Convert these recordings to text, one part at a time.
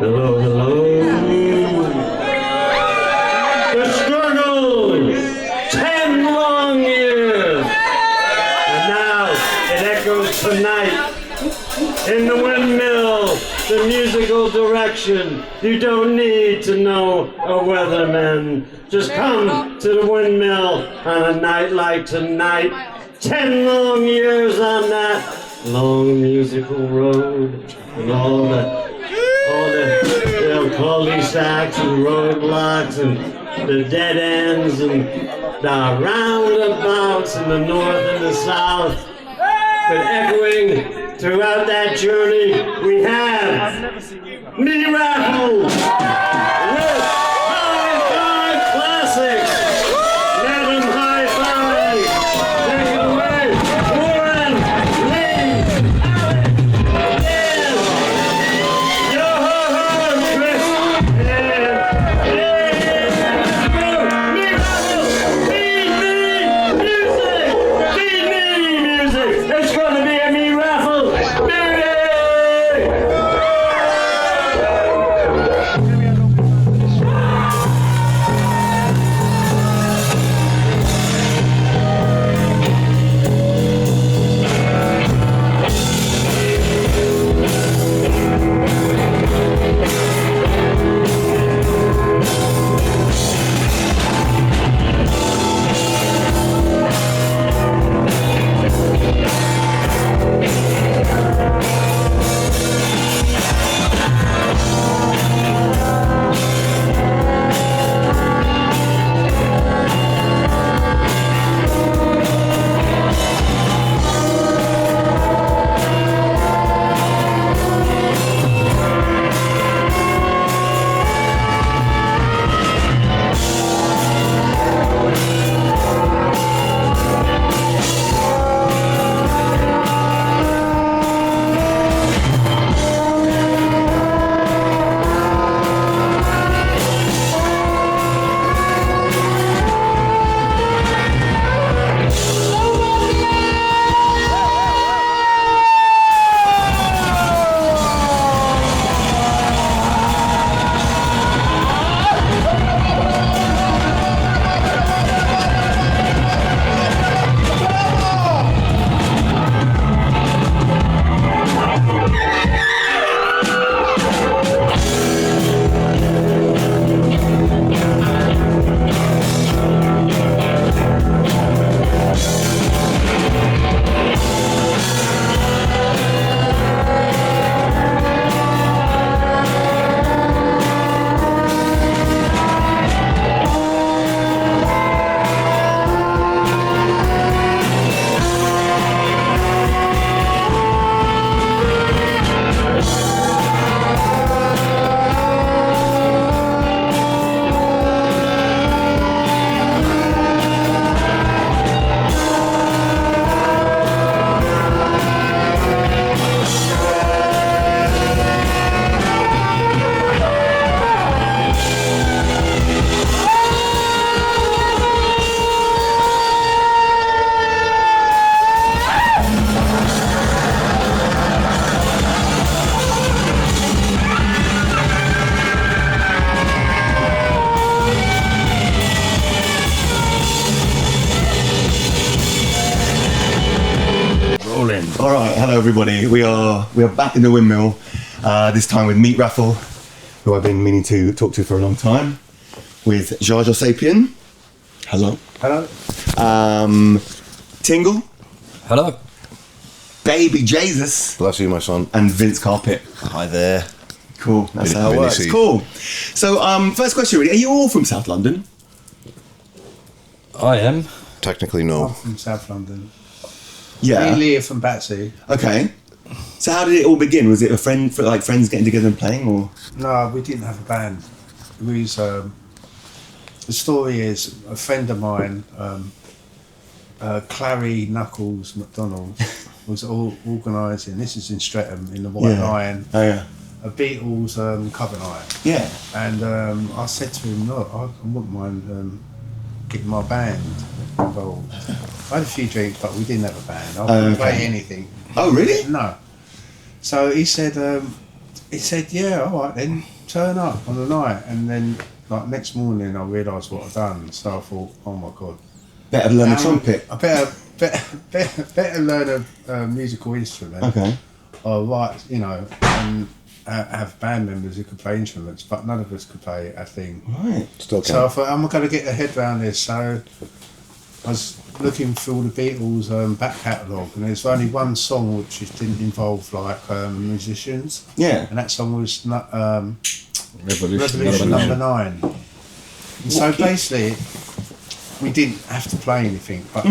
Hello, hello. The struggle, 10 long years. And now it echoes tonight in the Windmill, the musical direction. You don't need to know a weatherman. Just come to the Windmill on a night like tonight. 10 long years on that long musical road, and all the cul-de-sacs and roadblocks and the dead ends and the roundabouts in the north and the south. But echoing throughout that journey, we have Meatraffle with Hi Fi Classics. Madam Hi Fi, take it away. Warren, Lee, Dan, Yo-ho-ho, Chris, and Meatraffle. Feed me music. It's going to be a Meatraffle music. All right, hello everybody. We are back in the Windmill. This time with Meatraffle, who I've been meaning to talk to for a long time. With Jar Jar Sapien. Hello. Hello. Tingle. Hello. Baby Jesus. Bless you, my son. And Vince Carpet. Hi there. Cool. That's how it Really works. see. Cool. So, first question really. Are you all from South London? I am. Technically, no. I'm from South London. Yeah. Lee from Batsy. Okay. So how did it all begin? Was it a friend, friends getting together and playing, or? No, we didn't have a band. We was, the story is a friend of mine, Clary Knuckles McDonald, was all organising. This is in Streatham in the White Lion. Oh yeah. A Beatles cover night. Yeah. And I said to him, look, I wouldn't mind getting my band involved. I had a few drinks, but we didn't have a band. I couldn't play anything. Oh really? No. So he said he said, yeah, all right then, turn up on the night. And then, like, next morning I realised what I'd done. So I thought, oh my God. Better learn the trumpet. I better learn a musical instrument. Okay. Or write, you know, and have band members who could play instruments, but none of us could play a thing. Right. Still So I thought, I'm going to get a head around this. So I was looking through the Beatles' back catalogue, and there's only one song which didn't involve like musicians. Yeah. And that song was Revolution. Revolution number 9. And so basically, we didn't have to play anything, but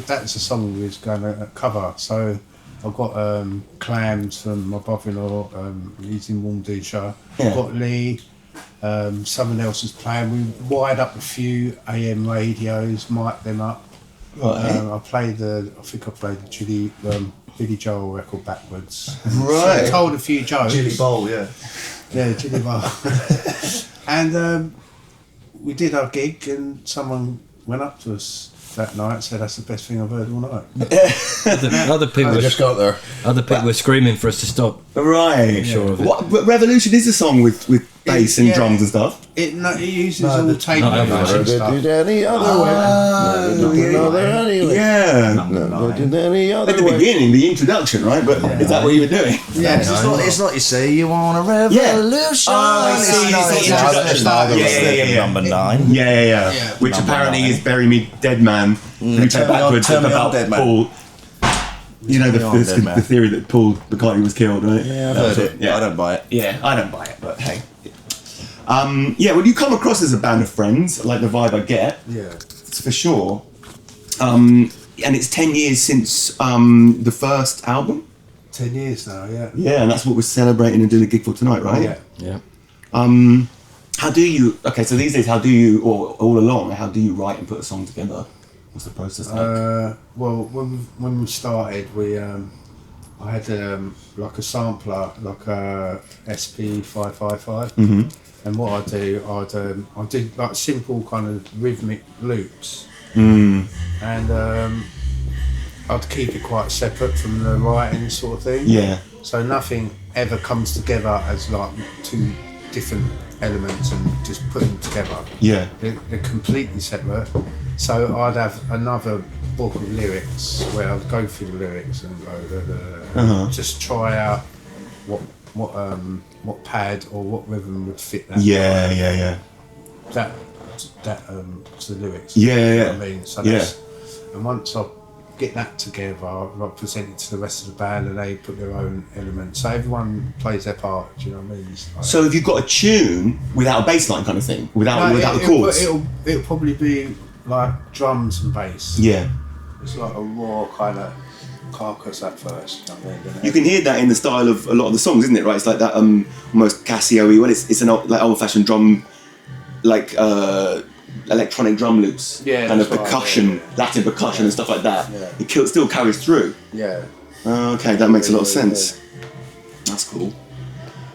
that's a song we was going to cover. So I've got Clams from my brother-in-law, he's in Warmdishire. Yeah. I've got Lee, someone else was playing. We wired up a few AM radios, mic'd them up. Right. I think I played the Billy Joel record backwards. Right. So I told a few jokes. Chili Bowl, yeah. Yeah, Chili Bowl. And we did our gig, and someone went up to us that night and said, that's the best thing I've heard all night. Other people, I just got there. other people were screaming for us to stop. Right. Sure of it. But Revolution is a song with bass and Yeah. drums and stuff. It uses all tape not measures everywhere. and Never stuff. did any other way. Never did another anyway. Yeah. Never did any At other the way. beginning, the introduction, right? But is that what you were doing? Yeah, It's not you say you want a revolution. Oh, I see. It's the introduction. Yeah. Number 9. Yeah. Which Number apparently 9. is Bury Me Dead Man. Who played Turn Me On, backwards Turn Me On, about Dead Man. Paul. You know Turn Me On, Dead the Man. theory that Paul McCartney was killed, right? Yeah, I've That was heard it. Yeah. I don't buy it. Yeah, I don't buy it, but hey. Yeah, when you come across as a band of friends, like the vibe I get, Yeah. it's for sure. And it's 10 years since the first album. 10 years now, yeah. Yeah, and that's what we're celebrating and doing a gig for tonight, right? Yeah. Yeah. How do you, okay, so these days, how do you, or all along, how do you write and put a song together? What's the process like? Well, when we started, I had like a sampler, like a SP555, and what I do, I do like simple kind of rhythmic loops, and I'd keep it quite separate from the writing sort of thing. Yeah. So nothing ever comes together as like two different elements and just put them together. Yeah. They're completely separate. So I'd have another book of lyrics where I'd go through the lyrics and go just try out what pad or what rhythm would fit that. Yeah. That to the lyrics. Yeah. You know what I mean? So and once I get that together, I present it to the rest of the band and they put their own elements. So everyone plays their part, do you know what I mean? It's like, So if you've got a tune without a bass line kind of thing, without the chords? It'll probably be like drums and bass. Yeah. It's like a raw kind of carcass at first. You know what I mean? You can hear that in the style of a lot of the songs, isn't it? Right? It's like that almost Casio-y. Well, it's an old-fashioned drum, like electronic drum loops, Yeah, kind of that's right, percussion, yeah. Latin percussion and stuff like that. Yeah. It still carries through. Yeah. Okay, that makes a lot of Yeah, sense. That's cool.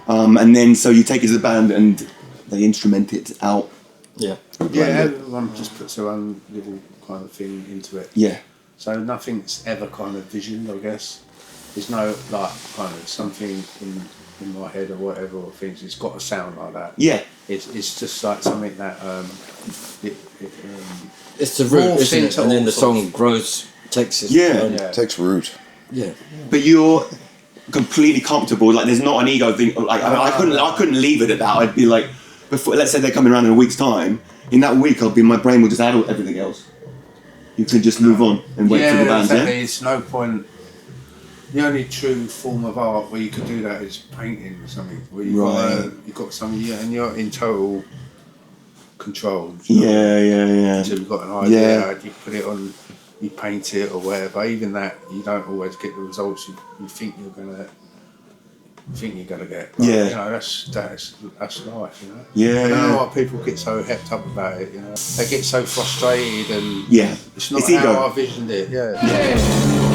And then so you take it to the band and they instrument it out. Yeah. Yeah, everyone just puts their own little kind of thing into it. Yeah. So nothing's ever kind of visioned, I guess. There's no like kind of something in my head or whatever or things. It's got to sound like that. Yeah. It's just like something that It's the root, Morphs isn't it? into And then all the sorts. song grows, takes its Yeah. own- Yeah. Takes root. yeah. But you're completely comfortable. Like there's not an ego thing. Like I couldn't leave it at that. I'd be like, before. Let's say they're coming around in a week's time. In that week, my brain will just add everything else. You can just move on and wait for the band. Exactly. Yeah. It's no point. The only true form of art where you could do that is painting or something. Where you've got something, and you're in total control. Yeah. So you've got an idea, Yeah. you put it on, you paint it or whatever. Even that, you don't always get the results you think you're gonna get. But, Yeah. You know, that's life. You know. Yeah. I don't know why people get so hepped up about it. You know, they get so frustrated and Yeah. it's not It's how ego. I visioned it. Yeah.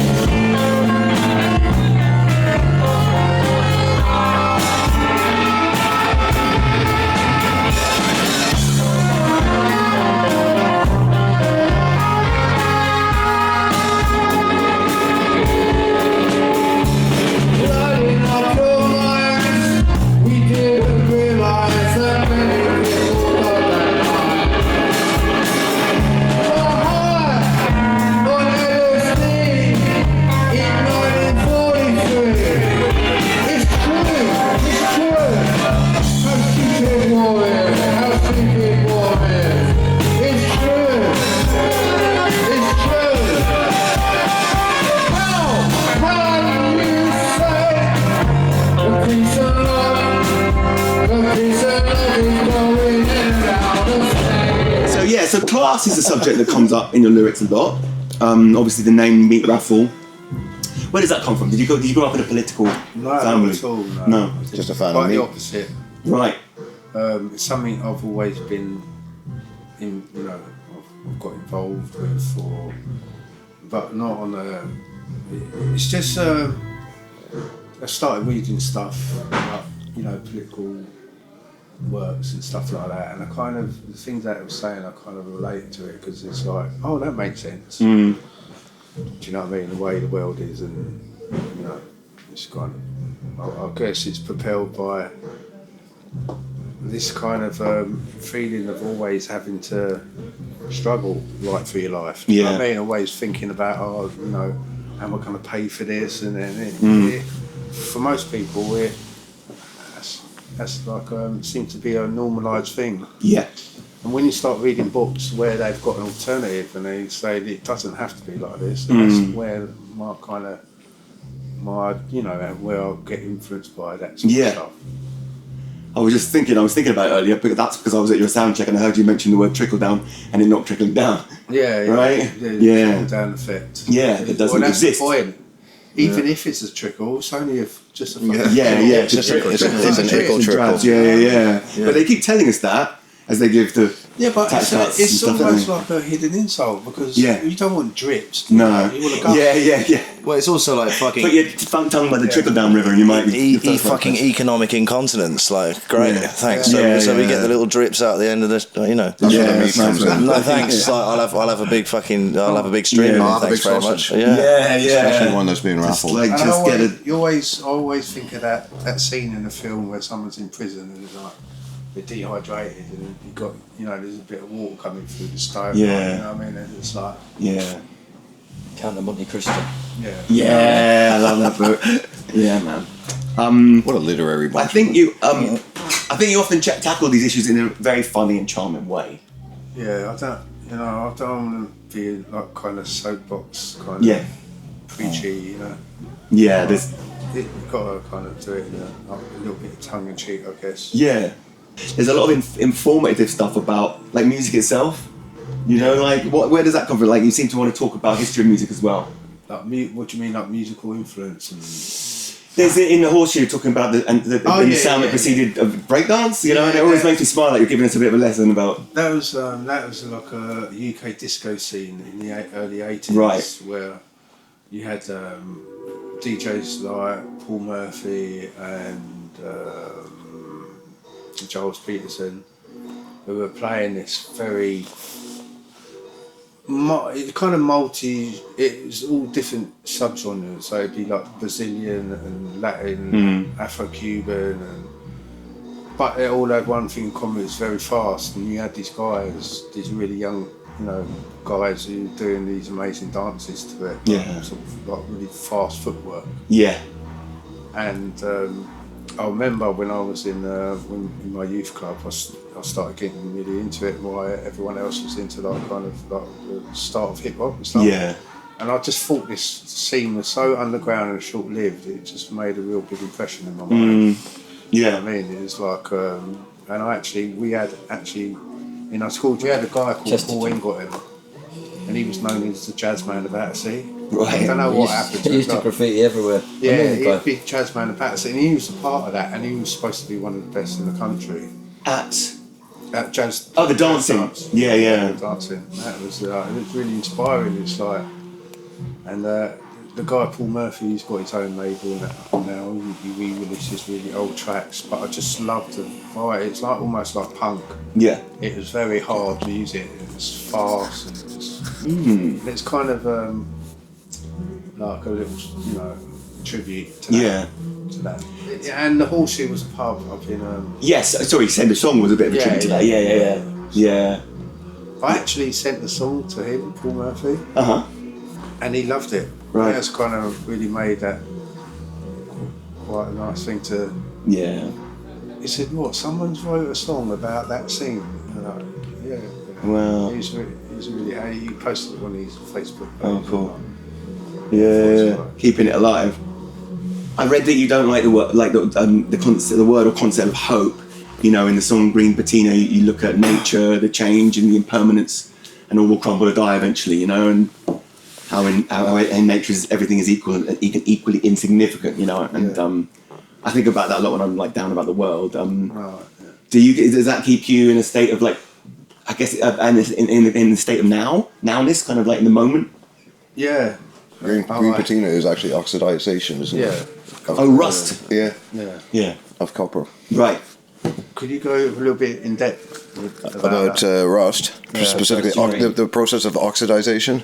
class is a subject that comes up in your lyrics a lot. Obviously, the name Meatraffle. Where does that come from? Did you grow up in a political family? Not at all. No. Just a fan of Quite meat. the opposite. Right. It's something I've always been in. I've got involved with, but not on a. It's just I started reading stuff about political works and stuff like that, and I kind of the things that it was saying, I kind of relate to it because it's like, oh, that makes sense. Do you know what I mean? The way the world is, and it's kind of. I guess it's propelled by this kind of feeling of always having to struggle right through your life. Do you know what I mean? Always thinking about, how am I going to pay for this? And then for most people, that's like seems to be a normalised thing. Yeah. And when you start reading books where they've got an alternative and they say it doesn't have to be like this, that's where where I get influenced by that sort of stuff. I was thinking about it earlier, but that's because I was at your sound check and I heard you mention the word trickle down and it not trickling down. Yeah. Right? Yeah. Trickle down effect. Yeah, it doesn't exist. The point. Even if it's a trickle, it's only just a fucking It's just it's an equal trickle. Yeah. But they keep telling us that as they give the but tax cuts it's and stuff, almost don't like a hidden insult because Yeah. you don't want drips. No. You want to go. Yeah. Well, it's also like fucking Put your tongue by the trickle down river and you might fucking economic incontinence. Like, great, thanks. Yeah. So we get the little drips out at the end of the, That's where the meat comes in. No, thanks. It's like, I'll have a big fucking, I'll have a big stream. Yeah. I'll have a Thanks big very sausage. much. Yeah. Especially one that's been raffled. like And just get it. I always think of that scene in the film where someone's in prison and it's like they're dehydrated and you got there's a bit of water coming through the stove. Yeah. You know what I mean? And it's like Count of Monte Cristo. Yeah, I love that book. Yeah, man. What a literary bunch. I think you often tackle these issues in a very funny and charming way. Yeah, I don't want to be like kind of soapbox kind of preachy, Yeah, there's You've got to kind of do it in a little bit of tongue in cheek, I guess. Yeah, there's a lot of informative stuff about like music itself. Like where does that come from? Like you seem to want to talk about history of music as well. Like, what do you mean, like musical influence? And there's in the horseshoe talking about the sound that preceded breakdance. And it always makes me smile. Like you're giving us a bit of a lesson about. That was like a UK disco scene in the early 80s, right? Where you had DJs like Paul Murphy and Giles Peterson, who were playing this very kind of it was all different subgenres, so it'd be like Brazilian and Latin, Afro-Cuban, but they all had one thing in common: it's very fast, and you had these really young guys who were doing these amazing dances to it, sort of like really fast footwork. Yeah. And I remember when I was in my youth club, I started getting really into it while everyone else was into like kind of like the start of hip hop and stuff. Yeah. And I just thought this scene was so underground and short lived. It just made a real big impression in my mind. Yeah. You know what I mean, it was like, and we had in our school, we had a guy called Paul Ingotten, and he was known as the jazz man of Battersea. Right. I don't know what happened. He used to graffiti everywhere. Yeah, he'd be jazz man of Battersea, and he was a part of that, and he was supposed to be one of the best in the country At jazz. the dancing. Dance. Yeah. Dancing. That was it was really inspiring. It's like, and the guy Paul Murphy, he's got his own label now. He re-releases really old tracks, but I just loved the vibe. It's like almost like punk. Yeah. It was very hard music. It was fast, and it's kind of like a little, tribute to that. To that. And the Horseshoe was a pub up in. Yes. Sorry, you said the song was a bit of a tribute to that. Yeah. I actually sent the song to him, Paul Murphy. And he loved it. Right. That's kind of really made that quite a nice thing to. Yeah. He said, "What? Someone's wrote a song about that scene." And I'm like, yeah. Wow. He's really. He posted it on his Facebook page. Oh, cool. Yeah. Keeping it alive. I read that you don't like the word, like the concept, the word or concept of hope. In the song Green Patina, you look at nature, the change and the impermanence and all will crumble or die eventually, you know, and how in nature everything is equally insignificant, you know, and I think about that a lot when I'm like down about the world. Does that keep you in a state of like, I guess, and in the state of nowness, kind of like in the moment? Yeah. Green patina is actually oxidization, isn't it? Rust. Yeah. Of copper. Right. Could you go a little bit in depth About rust, specifically the process of oxidization?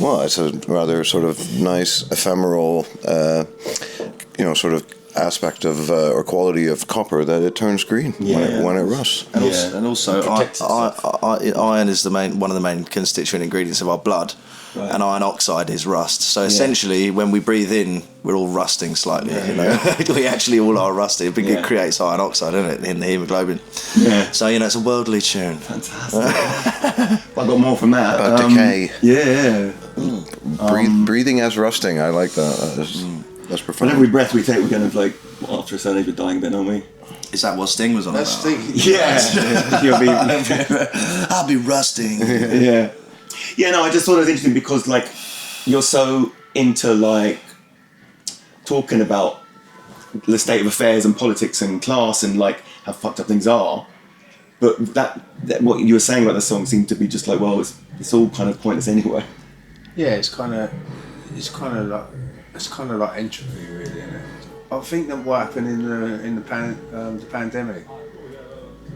Well, it's a rather sort of nice, ephemeral, sort of aspect of or quality of copper that it turns green when it rusts. And also iron is one of the main constituent ingredients of our blood. Right. And iron oxide is rust. So essentially, when we breathe in, we're all rusting slightly. You know, we actually all are rusty. It creates iron oxide, isn't it, in the hemoglobin? Yeah. So it's a worldly tune. Fantastic. I got more from that. About decay. Yeah. Breathing as rusting. I like that. That's profound. And every breath we take, we're kind of like, after a certain age, we're dying a bit, aren't we? Is that what Sting was on about? Yeah. I'll be rusting. Yeah. Yeah, no, I just thought it was interesting because, like, you're so into, like, talking about the state of affairs and politics and class and, like, how fucked up things are. But that what you were saying about the song seemed to be just like, well, it's all kind of pointless anyway. Yeah, it's kind of like entropy, really, isn't it? I think that what happened in the pandemic,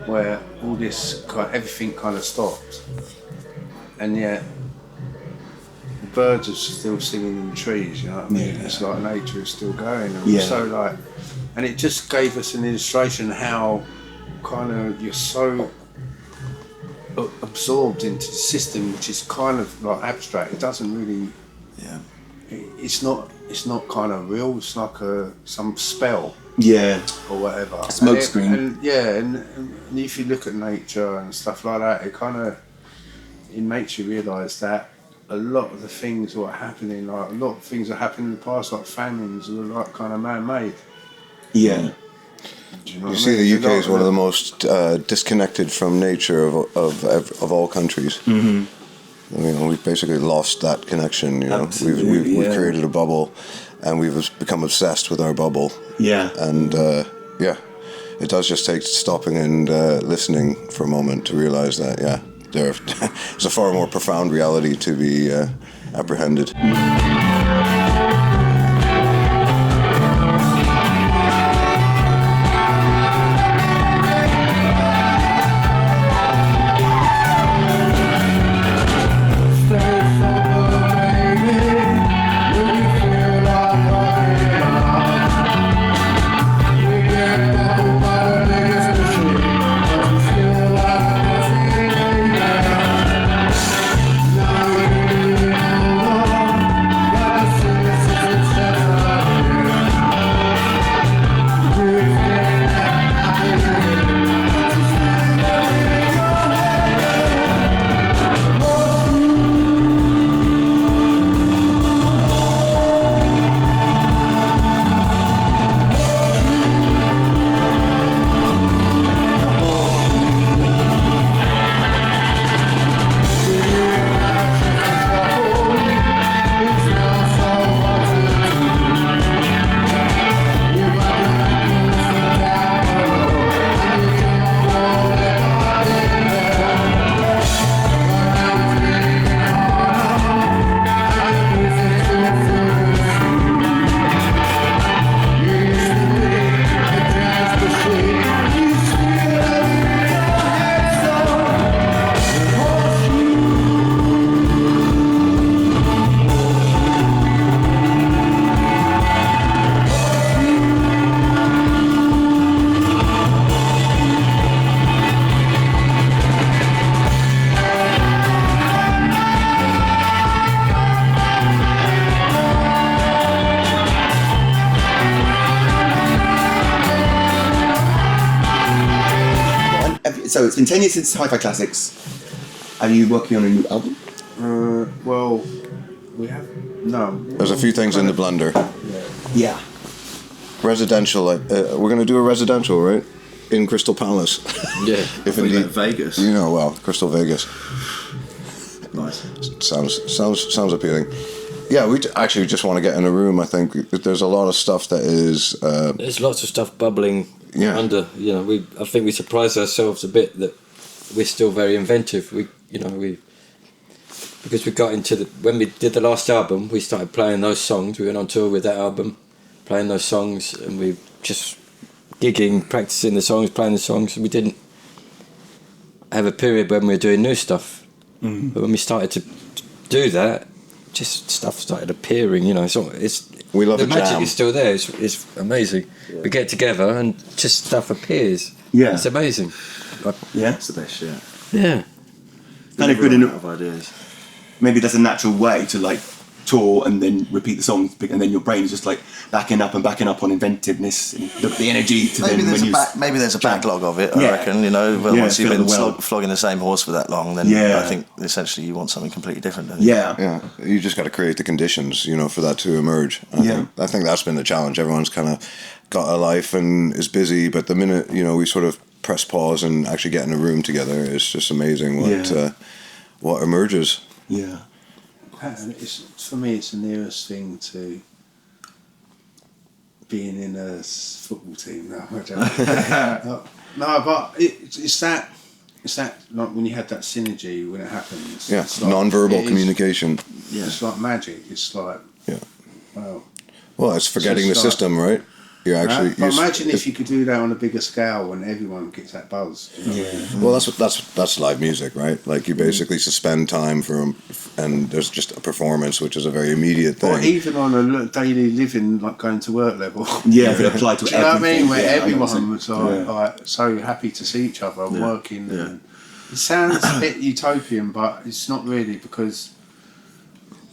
where all this everything kind of stopped. And yet, the birds are still singing in the trees, you know what I mean? It's like nature is still going. And and it just gave us an illustration how kind of you're so absorbed into the system, which is kind of like abstract. It doesn't really, it's not kind of real. It's like some spell. Yeah. Or whatever. Smoke screen. And if you look at nature and stuff like that, it makes you realise that a lot of the things that are happening, like a lot of things that happened in the past, like famines, were like kind of man-made. Yeah. You see, the UK is one of the most disconnected from nature of all countries. Mm-hmm. I mean, we've basically lost that connection. You know, we've created a bubble, and we've become obsessed with our bubble. Yeah. And it does just take stopping and listening for a moment to realise that there's a far more profound reality to be apprehended. So it's been 10 years since Hi Fi Classics. Are you working on a new album? Well, we have no. There's a few things in the blender. Yeah. Residential. We're going to do a residential, right? In Crystal Palace. Yeah. If indeed Vegas. Crystal Vegas. Sounds appealing. Yeah, we actually just want to get in a room. I think there's a lot of stuff that is. There's lots of stuff bubbling Yeah. under. You know, I think we surprised ourselves a bit that we're still very inventive. Because we got into when we did the last album, we started playing those songs. We went on tour with that album, playing those songs, and we just gigging, practicing the songs, playing the songs. We didn't have a period when we were doing new stuff. Mm-hmm. But when we started to do that, just stuff started appearing. You know, it's we love the a magic jam. is still there. It's amazing. Yeah. We get together and just stuff appears. Yeah, it's amazing. Yeah, It's the best shit. Yeah, kind of good in Of ideas. maybe there's a natural way to like tour and then repeat the songs, and then your brain's just like backing up on inventiveness and the energy to Maybe then there's when maybe there's a backlog of it. I Yeah. reckon, you know, Yeah, once you've feel been the well. flogging the same horse for that long, then Yeah. I think essentially you want something completely different. Don't you? Yeah, You just got to create the conditions, you know, for that to emerge. I think that's been the challenge. Everyone's kind of got a life and is busy, but the minute, you know, we sort of press pause and actually get in a room together, it's just amazing what emerges. yeah. For me, it's the nearest thing to being in a football team. No, I don't. No, but it's that like when you had that synergy when it happens. Yeah, it's like, non-verbal it is- communication. Yeah, it's like magic. It's like wow. Well, it's forgetting the So it's like- system, right? You actually. But imagine if you could do that on a bigger scale when everyone gets that buzz. You know? Yeah. Well, that's live music, right? Like you basically suspend time and there's just a performance, which is a very immediate thing. Or even on a daily living, like going to work level. Yeah, if it applied to Do you know what I mean? everything. Where Yeah, I know everyone what you're was saying. like so happy to see each other and working. And it sounds a bit utopian, but it's not really because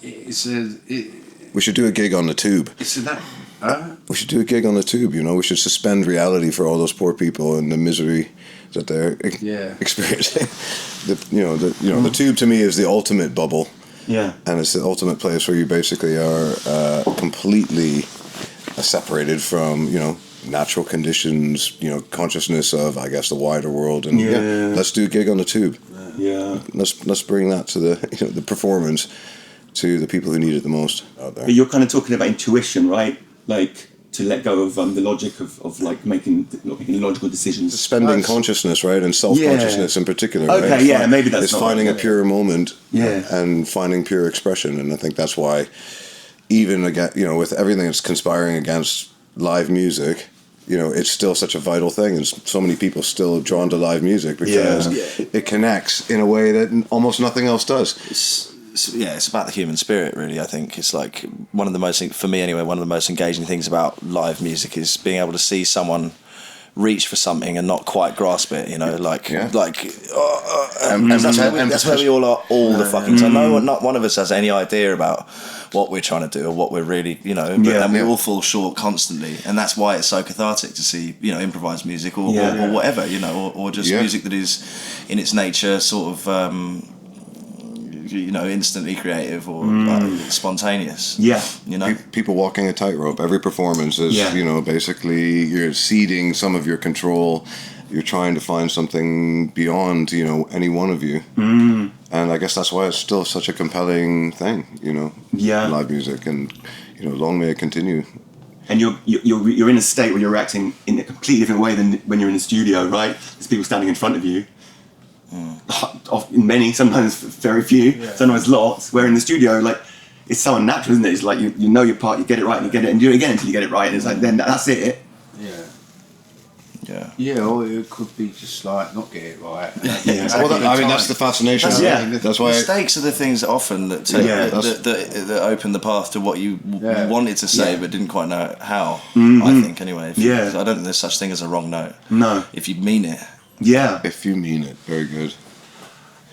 We should do a gig on the tube. it's a We should do a gig on the tube. You know, we should suspend reality for all those poor people and the misery that they're experiencing. The tube to me is the ultimate bubble. Yeah. And it's the ultimate place where you basically are completely separated from, you know, natural conditions, you know, consciousness of, I guess, the wider world. And let's do a gig on the tube. Yeah. Let's bring that to the performance to the people who need it the most out there. But you're kind of talking about intuition, right? Like to let go of the logic of like making logical decisions. Suspending consciousness, right, and self-consciousness in particular. Okay, right? yeah, maybe that's it's not finding right, a pure moment, Yeah. and finding pure expression, and I think that's why, even again, you know, with everything that's conspiring against live music, you know, it's still such a vital thing, and so many people still drawn to live music because it connects in a way that almost nothing else does. It's about the human spirit, really. I think it's like one of the most, for me anyway, one of the most engaging things about live music is being able to see someone reach for something and not quite grasp it. You know, that's where we all are all the fucking time. Not one of us has any idea about what we're trying to do or what we're really, you know. And we all fall short constantly, and that's why it's so cathartic to see, you know, improvised music or whatever, you know, or just music that is in its nature sort of. You know, instantly creative or spontaneous. Yeah, you know, people walking a tightrope. Every performance is, you know, basically you're ceding some of your control. You're trying to find something beyond, you know, any one of you. And I guess that's why it's still such a compelling thing, you know. Live music, and you know, long may it continue. And you're in a state where you're acting in a completely different way than when you're in the studio, right? There's people standing in front of you. Many, sometimes very few, sometimes lots. Where in the studio, like, it's so unnatural, isn't it? It's like you know your part, you get it right, and you get it, and you do it again until you get it right, and it's like then that's it. Yeah, or it could be just like not get it right. Well, I mean, that's the fascination. That's why mistakes are the things that often that open the path to what you wanted to say but didn't quite know how. I think anyway. I don't think there's such thing as a wrong note. No, if you mean it. Yeah, if you mean it, very good.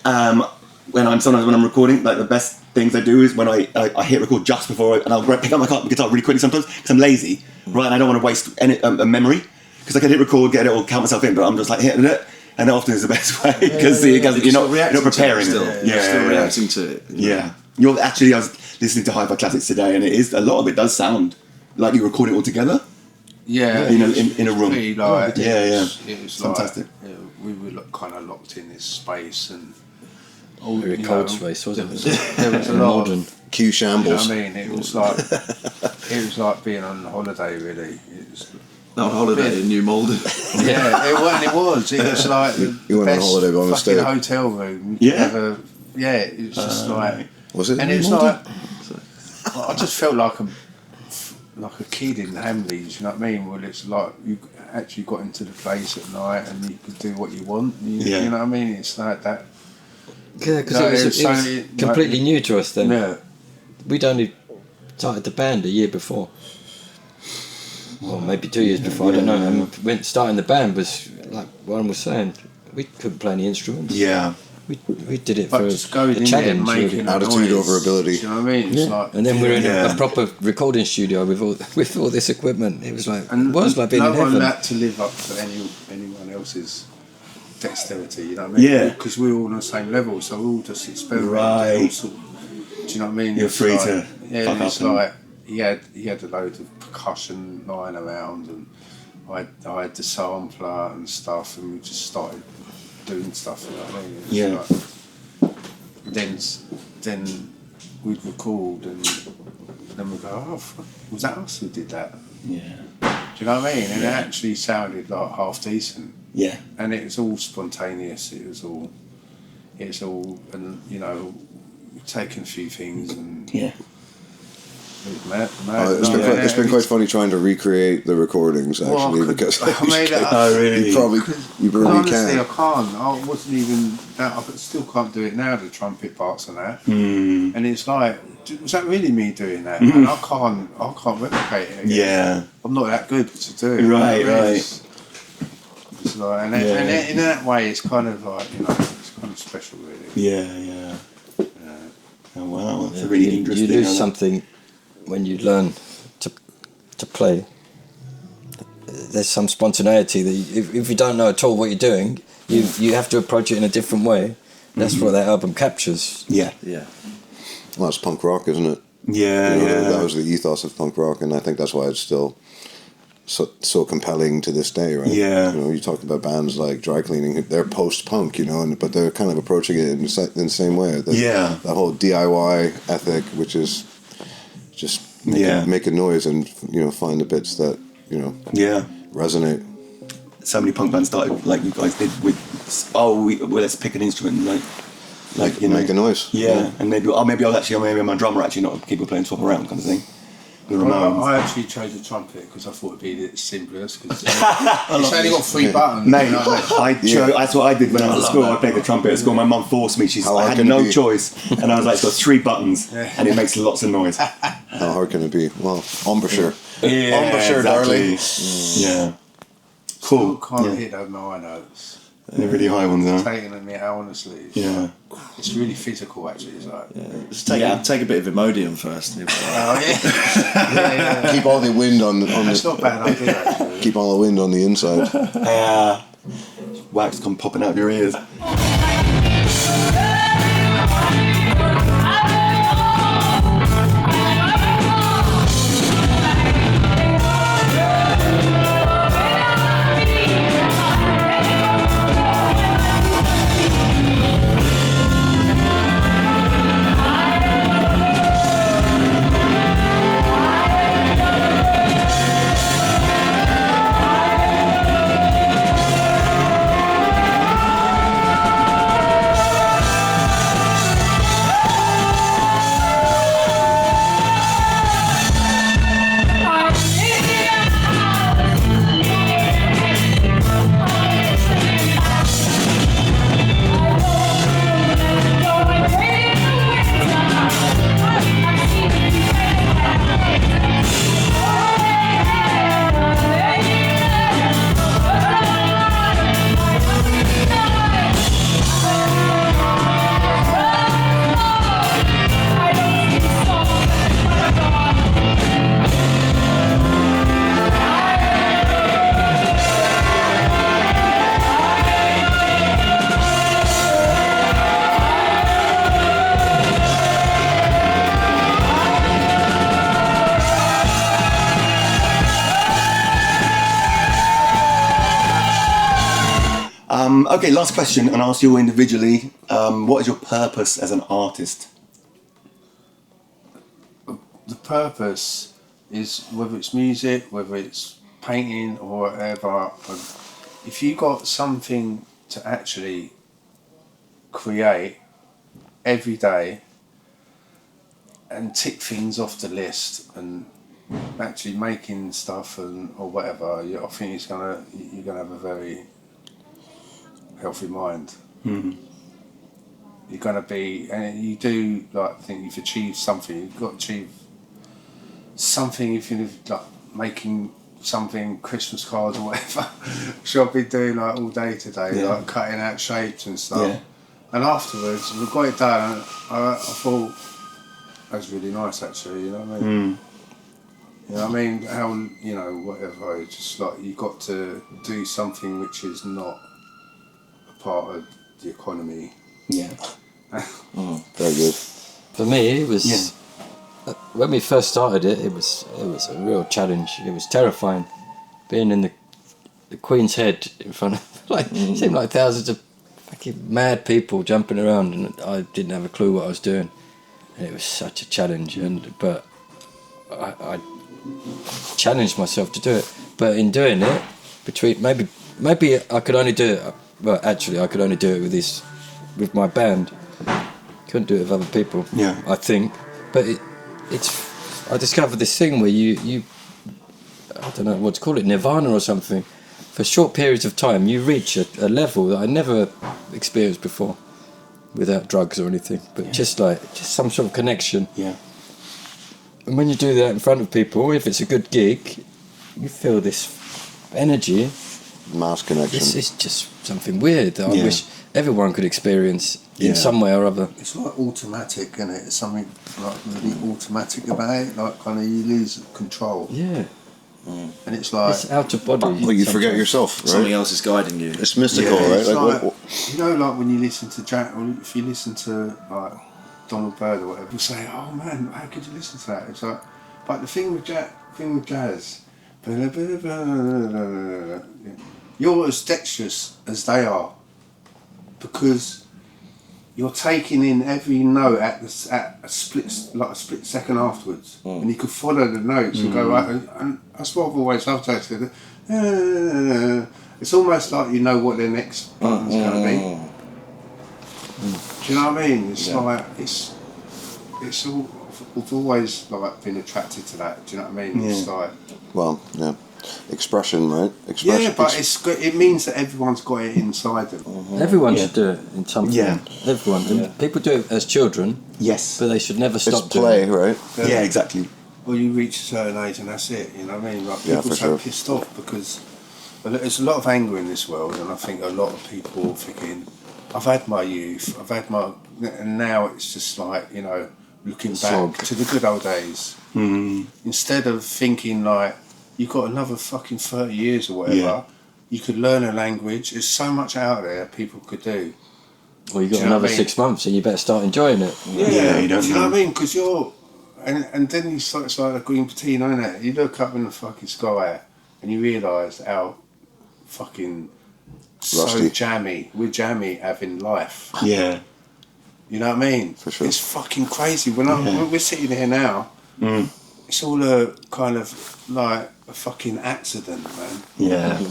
When I'm recording, like the best things I do is when I hit record just before, and I'll pick up my guitar really quickly sometimes because I'm lazy, right? And I don't want to waste any a memory because I can hit record, get it all, count myself in, but I'm just like hitting it, and that often is the best way because you're not preparing it. You're still reacting to it. Yeah, I was listening to Hi Fi Classics today, and a lot of it does sound like you record it all together. Yeah, in a room. It was fantastic. Like, we were kind of locked in this space, and Very cold space, wasn't it? There was a lot Modern. Q You know shambles. what I mean? It was like being on holiday, really. It was, Not on holiday in New Malden. yeah, it was. It was like the You went on best holiday by fucking mistake. hotel room Yeah. ever. Yeah, it was just like, Was it? and in it was Malden? like, I just felt like a kid in Hamleys. You know what I mean? Well, it's like you actually got into the place at night and you could do what you want. Yeah. You know what I mean? It's like that. Yeah, because No, it it was was completely new to us then. Yeah. We'd only started the band a year before. Or maybe 2 years before, I don't know. And when starting the band was, like Warren was saying, we couldn't play any instruments. Yeah. We did it But for just going a in there and challenge. making Really. a Attitude noise, over ability. Do you know what I mean? It's like, And then we're in Yeah. a proper recording studio with all this equipment. It was like and it was like being no in one heaven. had to live up to anyone else's dexterity. You know what I mean? Yeah. Because we're all on the same level, so we all just experiment. Right. All sort of- do you know what I mean? You're It's free like, to yeah. fuck It's up and- like he had a load of percussion lying around, and I had the sampler and stuff, and we just started doing stuff. You know what I mean? It's Yeah. like- then we'd record, and then we'd go, oh, fuck, was that us who did that? Yeah. Do you know what I mean? And it actually sounded like half decent, Yeah. and it was all spontaneous. It was all, and you know, taking a few things and Yeah. it was mad. It's been quite funny trying to recreate the recordings actually, because I made it up. Oh, really? you probably Honestly, can. I can't. I wasn't even that. I still can't do it now. The trumpet parts and that, Mm. and it's like, was that really me doing that? And I can't replicate it. Again. Yeah. I'm not that good to do it. Right, You know what I mean? right. It's like, and in that way, it's kind of like, you know, it's kind of special, really. Yeah. Oh wow, that's Yeah, really you interesting. lose something when you learn to play. There's some spontaneity that if you don't know at all what you're doing, you have to approach it in a different way. That's what that album captures. Yeah. Yeah. Well, it's punk rock, isn't it? Yeah. You know, Yeah. That was the ethos of punk rock, and I think that's why it's still so compelling to this day, right? Yeah. You know, you talk about bands like Dry Cleaning; they're post-punk, you know, but they're kind of approaching it in the same way. Yeah. That whole DIY ethic, which is just make a noise and find the bits that Yeah. resonate. So many punk bands started like you guys did with. Let's pick an instrument, like Make a noise. Yeah, and maybe maybe I'm a drummer actually, not people playing swap around kind of thing. The Ramones. I actually chose the trumpet because I thought it'd be the simplest. Because it's only got 3 buttons. Mate, You know what I mean? that's what I did when I was at school. I played the trumpet at school. My mum forced me. How I hard had can it no be? choice, and I was like, it's got 3 buttons, and it makes lots of noise. How hard can it be? Well, embouchure. Yeah, Embouchure, darling. Yeah, Still cool. can't Yeah. hit those high notes. They're really high ones, huh? Taking them out, honestly. Yeah. It's really physical, actually. It's like, Just take a bit of Imodium first. oh yeah. Keep all the wind on the. That's not a bad idea, actually. Keep all the wind on the inside. Wax come popping out of your ears. Okay, last question, and I'll ask you all individually. What is your purpose as an artist? The purpose is, whether it's music, whether it's painting or whatever, if you got something to actually create every day and tick things off the list and actually making stuff or whatever, I think you're gonna have a very healthy mind. Mm-hmm. You're gonna be, and you do think you've achieved something. You've got to achieve something. If you're like making something, Christmas cards or whatever, which I've been doing all day today, like cutting out shapes and stuff. Yeah. And afterwards, we got it done. I thought that was really nice, actually. You know what I mean? You know what I mean? How whatever. It's just you got to do something which is not a part of the economy. Yeah. Very good. For me, it was when we first started it. It was a real challenge. It was terrifying, being in the Queen's Head in front of it seemed like thousands of fucking mad people jumping around, and I didn't have a clue what I was doing. And it was such a challenge, but I challenged myself to do it. But in doing it, maybe I could only do it. Well, actually, I could only do it with my band. Couldn't do it with other people. Yeah. I think, but I discovered this thing where you I don't know what to call it, nirvana or something. For short periods of time, you reach a level that I never experienced before, without drugs or anything. But just some sort of connection. Yeah. And when you do that in front of people, if it's a good gig, you feel this energy. Mass connection. This is just something weird that I wish everyone could experience in some way or other. It's like automatic, isn't it? It's something really automatic about it. Kind of you lose control. Yeah. And it's like... It's out of body. Well, you forget yourself, right? Something else is guiding you. It's mystical, right? When you listen to if you listen to Donald Byrd or whatever, you say, "Oh man, how could you listen to that?" It's like, but the thing with jazz, you're as dexterous as they are, because you're taking in every note at a split second afterwards, and you could follow the notes and go right. And that's what I've always loved. It's almost like you know what the next button's going to be. Do you know what I mean? It's like it's all. I've always been attracted to that. Do you know what I mean? Yeah. It's like expression, right? Expression. Yeah, but it means that everyone's got it inside them. Everyone should do it in some form. Yeah. Everyone. Yeah. People do it as children. Yes. But they should never stop It's play, doing it. right? Yeah, exactly. Well, you reach a certain age and that's it. You know what I mean? People for so sure. pissed off because there's a lot of anger in this world, and I think a lot of people thinking, "I've had my youth, and now it's just looking back to the good old days." Instead of thinking you've got another fucking 30 years or whatever, you could learn a language. There's so much out there people could do. Well, you've got another 6 months, so you better start enjoying it. Yeah, you don't do you know what I mean? Because and then it's like a green patina, isn't it? You look up in the fucking sky and you realise how fucking Rusty. we're jammy having life. Yeah. You know what I mean? For sure. It's fucking crazy. When we're sitting here now, it's all a kind of like a fucking accident, man. Yeah. Do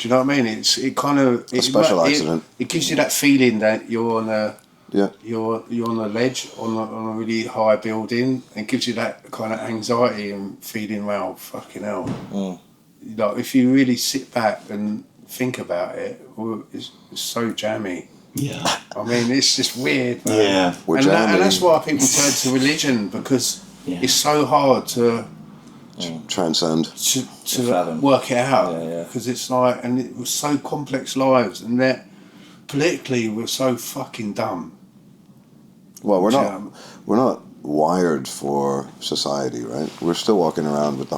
you know what I mean? A special accident. It gives you that feeling that you're on a Yeah. you're on a ledge on a really high building, and gives you that kind of anxiety and feeling, well, fucking hell. If you really sit back and think about it, it's so jammy. Yeah. I mean, it's just weird, man. Yeah. And that's why people turn to religion, because it's so hard to transcend, to work it out. Because it's and it was so complex lives, and that politically we're so fucking dumb. Well, we're not wired for society, right? We're still walking around with the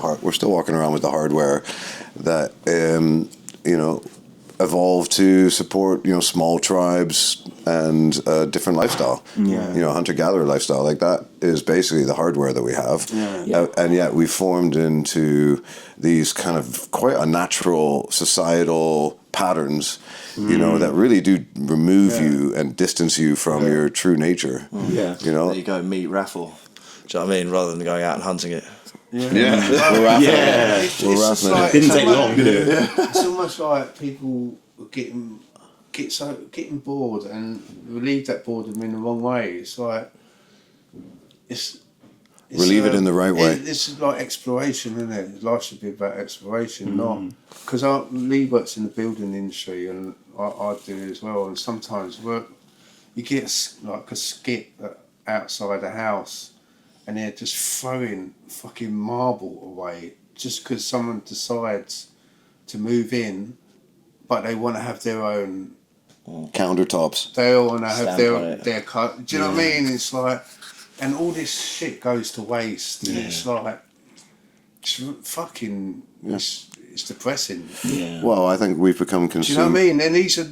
hardware that evolved to support small tribes and a different lifestyle. Hunter-gatherer lifestyle, like that is basically the hardware that we have. And yet we formed into these kind of quite unnatural societal patterns, you know, that really do remove you and distance you from your true nature. Yeah. You know? There you go, Meatraffle. Do you know what I mean? Rather than going out and hunting it. Yeah. We're raffling. Yeah. It's We're just raffling. like, Didn't it's take almost- long, did it? It's almost like people getting bored and relieve that boredom in the wrong way. It's like it's Relieve it in the right way. It's like exploration, isn't it? Life should be about exploration, not because Lee works in the building industry and I do as well. And sometimes you get like a skip outside the house, and they're just throwing fucking marble away just because someone decides to move in, but they want to have their own Countertops. they all want to have Stamp on it. their cut. Do you know what I mean? It's like, and all this shit goes to waste. And it's like, it's fucking, it's depressing. Yeah. Well, I think we've become Do you consumed. know what I mean? And these are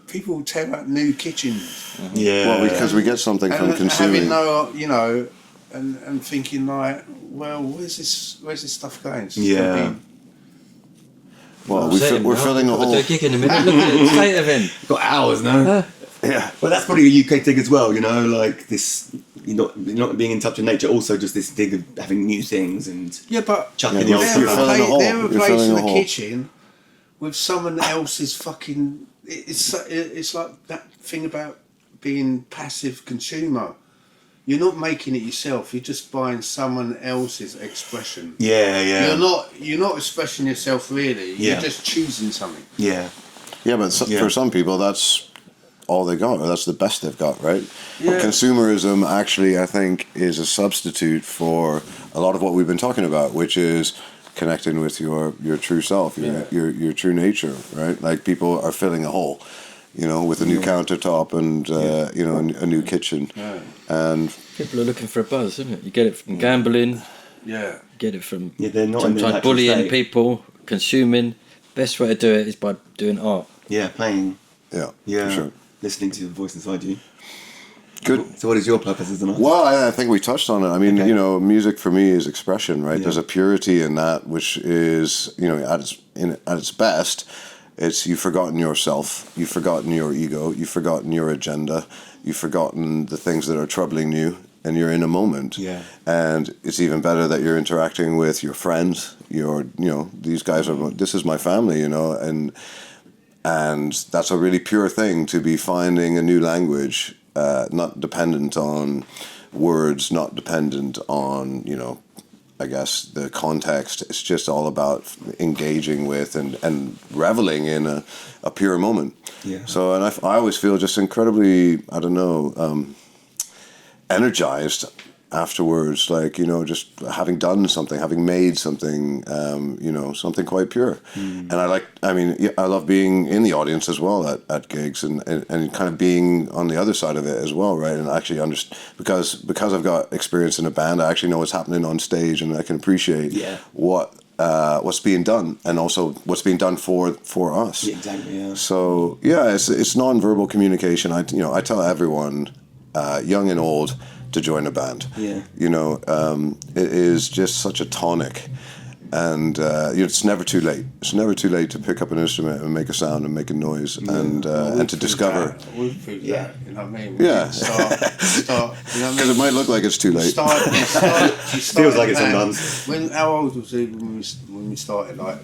people tear out new kitchens. Yeah. Well, because we get something from And consuming. having no, you know, and thinking like, well, where's this stuff going? It's just Yeah. gonna be- Well, Upset him we're now. filling a Got to do hole. a gig in a minute. Look at the state of him. Got hours now. Yeah. Well, that's probably a UK thing as well, you know, like this, you're not being in touch with nature, also just this thing of having new things and Yeah, but chucking Yeah, the old you're stuff filling out. a hole. they're You're replacing filling a the hole. kitchen with someone else's fucking. It's like that thing about being passive consumer. You're not making it yourself. You're just buying someone else's expression. Yeah, yeah. You're not expressing yourself really. Yeah. You're just choosing something. Yeah. Yeah, but Yeah. for some people, that's all they got. Or that's the best they've got, right? Yeah. Consumerism actually, I think, is a substitute for a lot of what we've been talking about, which is connecting with your true self, your true nature, right? Like people are filling a hole, you know, with a new countertop and you know, a new kitchen, and People are looking for a buzz, isn't it? You get it from gambling, Yeah. you get it from Yeah, they're not in their sometimes natural bullying state. people, consuming. Best way to do it is by doing art. Yeah, playing. yeah, Yeah. for sure. Listening to the voice inside you. Good. So what is your purpose as an artist? Well, I think we touched on it. I mean, Okay. you know, music for me is expression, right? Yeah. There's a purity in that, which is, you know, at its best, it's you've forgotten yourself, you've forgotten your ego, you've forgotten your agenda, you've forgotten the things that are troubling you, and you're in a moment. Yeah. And it's even better that you're interacting with your friends. You know, these guys are. This is my family, you know, and that's a really pure thing to be finding a new language, not dependent on words, not dependent on, you know, I guess the context. It's just all about engaging with and reveling in a pure moment. Yeah. So, and I always feel just incredibly, I don't know, energized afterwards, like, you know, just having done something, having made something, you know, something quite pure. And I love being in the audience as well at gigs and kind of being on the other side of it as well, right? And actually because I've got experience in a band, I actually know what's happening on stage and I can appreciate what's being done and also what's being done for us. Yeah, exactly, yeah. So yeah, it's non-verbal communication. I tell everyone, young and old, to join a band. Yeah. You know, it is just such a tonic, and it's never too late. It's never too late to pick up an instrument and make a sound and make a noise and to discover. We've proved that. You know what I mean? Yeah. Start. You know what I Because mean? it might look like it's too late. Feels like it sometimes. How old was he when we started? Like,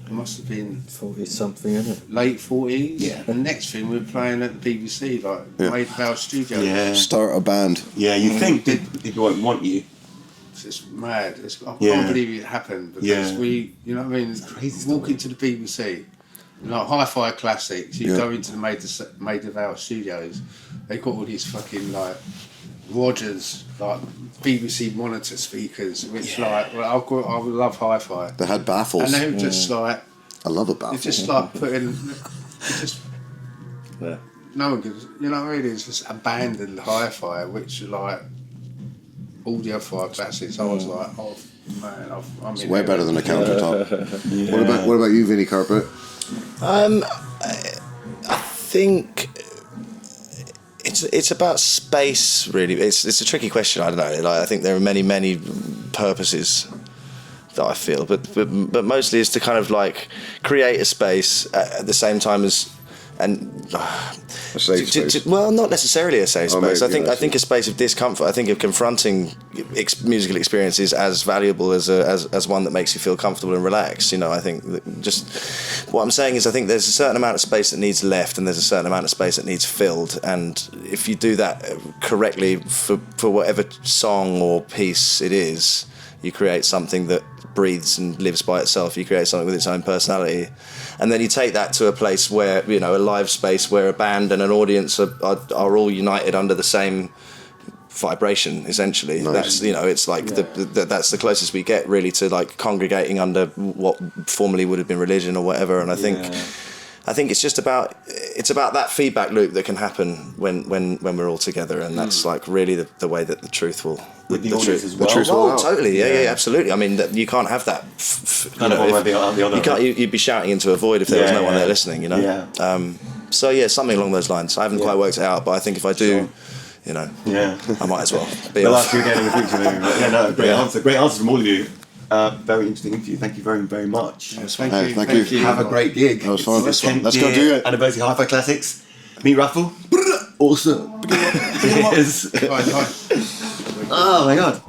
it must have been 40 something, isn't it? late 40s. Yeah. And next thing we were playing at the BBC, like Made of Our Studio. Yeah. Start a band. Yeah, you think that people won't want you. It's just mad. I Yeah. can't believe it happened because Yeah. you know what I mean? crazy Walk into the BBC, like Hi Fi Classics, you Yeah. go into the Made of Our Studios, they got all these fucking like Rogers, like BBC monitor speakers, which I love Hi Fi. They had baffles. And they were just like, I love a baffle. it's just like putting, it's just, no one gives, you know what I mean? It's just abandoned Hi-Fi, which like, all the other Fi Classics, I was like, oh man, I'm It's in way there. better than a countertop. What about you, Vinnie Carpet? I think it's about space, really. It's a tricky question. I don't know. Like, I think there are many purposes that I feel, but mostly is to kind of like create a space at the same time as A safe space. well, not necessarily a safe space. Maybe, I think a space of discomfort. I think of confronting musical experiences as valuable as one that makes you feel comfortable and relaxed. You know, I think that just what I'm saying is I think there's a certain amount of space that needs left, and there's a certain amount of space that needs filled. And if you do that correctly for whatever song or piece it is, you create something that breathes and lives by itself. You create something with its own personality, and then you take that to a place where, you know, a live space where a band and an audience are all united under the same vibration. Essentially, nice. That's, you know, it's like that's the closest we get really to like congregating under what formerly would have been religion or whatever. And I think it's just about that feedback loop that can happen when we're all together, and that's like really the way that the truth will. With the audience as well. The truth will out. Totally, yeah, absolutely. I mean, you can't have that. Kind of one way or the other. You can't. You'd be shouting into a void if there was no one there listening. You know. Yeah. So yeah, something along those lines. I haven't quite worked it out, but I think if I do, you know, I might as well be We'll off. ask you again in the future. Maybe. Yeah, no, great answer from all of you. Very interesting interview. Thank you very, very much. Thank you. Have a great gig. That was fun. Let's go do it. Anniversary Hi Fi Classics Meatraffle. Awesome. Cheers. Bye. Oh my god.